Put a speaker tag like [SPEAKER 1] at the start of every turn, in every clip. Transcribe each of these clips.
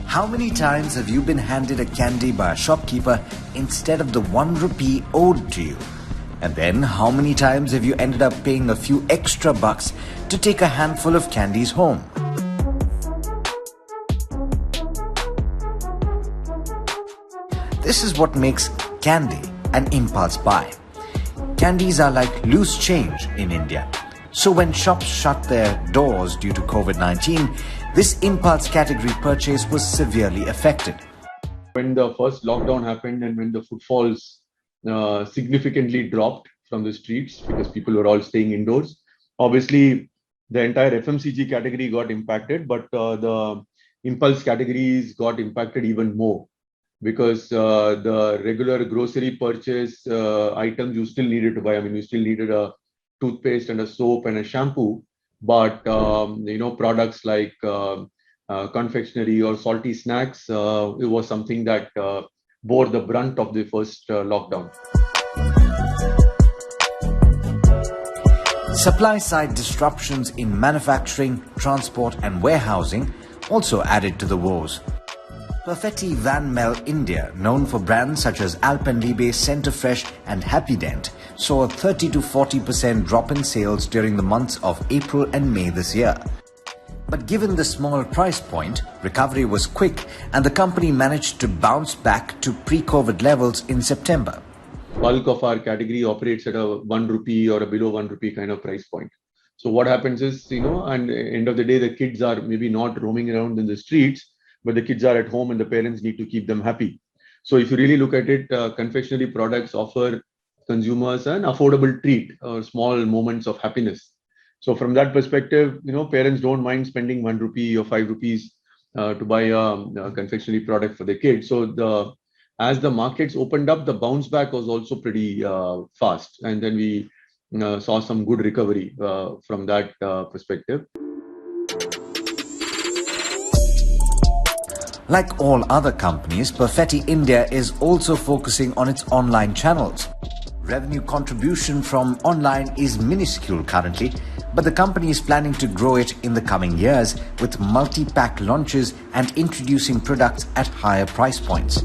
[SPEAKER 1] How many times have you been handed a candy by a shopkeeper instead of the 1 rupee owed to you? And then how many times have you ended up paying a few extra bucks to take a handful of candies home? This is what makes candy an impulse buy. Candies are like loose change in India. So when shops shut their doors due to COVID-19, this impulse category purchase was severely affected.
[SPEAKER 2] When the first lockdown happened and when the footfalls significantly dropped from the streets because people were all staying indoors, obviously the entire FMCG category got impacted, but the impulse categories got impacted even more because the regular grocery purchase items you still needed to buy. I mean, you still needed a toothpaste and a soap and a shampoo, but products like confectionary or salty snacks, it was something that bore the brunt of the first lockdown.
[SPEAKER 1] Supply-side disruptions in manufacturing, transport and warehousing also added to the woes. Perfetti Van Melle India, known for brands such as Alpenliebe, Centerfresh and Happydent, saw a 30 to 40% drop in sales during the months of April and May this year. But given the small price point, recovery was quick and the company managed to bounce back to pre-COVID levels in September.
[SPEAKER 2] Bulk of our category operates at a 1 rupee or a below 1 rupee kind of price point. So what happens is, and end of the day, the kids are maybe not roaming around in the streets, but the kids are at home and the parents need to keep them happy. So if you really look at it, confectionery products offer consumers an affordable treat or small moments of happiness. So from that perspective, parents don't mind spending 1 rupee or 5 rupees to buy a confectionery product for their kids. So as the markets opened up, the bounce back was also pretty fast. And then we saw some good recovery from that perspective.
[SPEAKER 1] Like all other companies, Perfetti India is also focusing on its online channels. Revenue contribution from online is minuscule currently, but the company is planning to grow it in the coming years with multi-pack launches and introducing products at higher price points.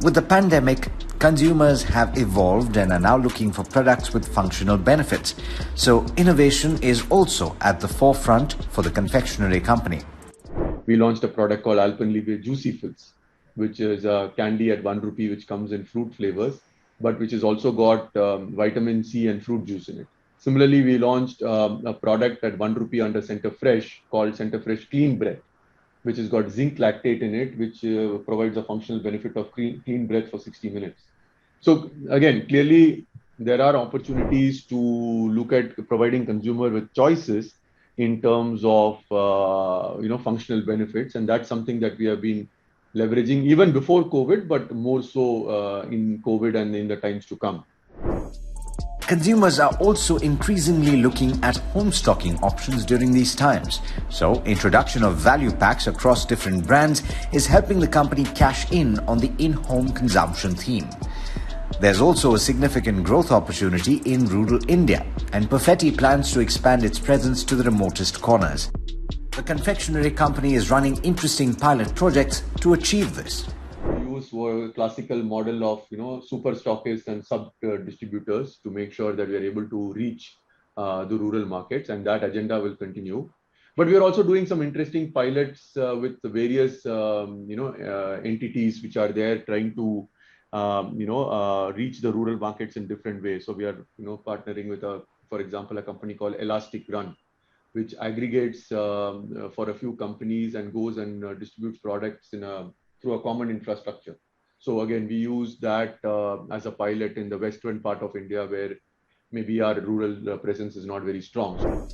[SPEAKER 1] With the pandemic, consumers have evolved and are now looking for products with functional benefits. So innovation is also at the forefront for the confectionery company.
[SPEAKER 2] We launched a product called Alpenliebe Juicy Fills, which is a candy at 1 rupee, which comes in fruit flavors, but which has also got vitamin C and fruit juice in it. Similarly, we launched a product at 1 rupee under Centerfresh called Centerfresh Clean Breath, which has got zinc lactate in it, which provides a functional benefit of clean breath for 60 minutes. So again, clearly, there are opportunities to look at providing consumer with choices in terms of functional benefits, and that's something that we have been leveraging even before COVID, but more so in COVID and in the times to come.
[SPEAKER 1] Consumers are also increasingly looking at home stocking options during these times. So, introduction of value packs across different brands is helping the company cash in on the in-home consumption theme. There's also a significant growth opportunity in rural India, and Perfetti plans to expand its presence to the remotest corners. The confectionery company is running interesting pilot projects to achieve this.
[SPEAKER 2] We use a classical model of super stockists and sub distributors to make sure that we are able to reach the rural markets, and that agenda will continue. But we are also doing some interesting pilots with the various entities which are there trying to reach the rural markets in different ways. So we are partnering with for example, a company called Elastic Run, which aggregates for a few companies and goes and distributes products through a common infrastructure. So again, we use that as a pilot in the western part of India where maybe our rural presence is not very strong.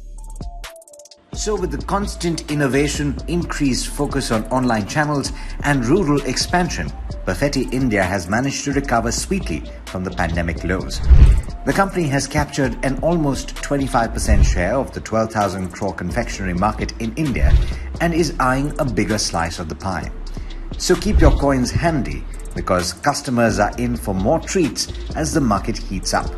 [SPEAKER 1] So with the constant innovation, increased focus on online channels and rural expansion, Perfetti India has managed to recover sweetly from the pandemic lows. The company has captured an almost 25% share of the 12,000 crore confectionery market in India and is eyeing a bigger slice of the pie. So keep your coins handy because customers are in for more treats as the market heats up.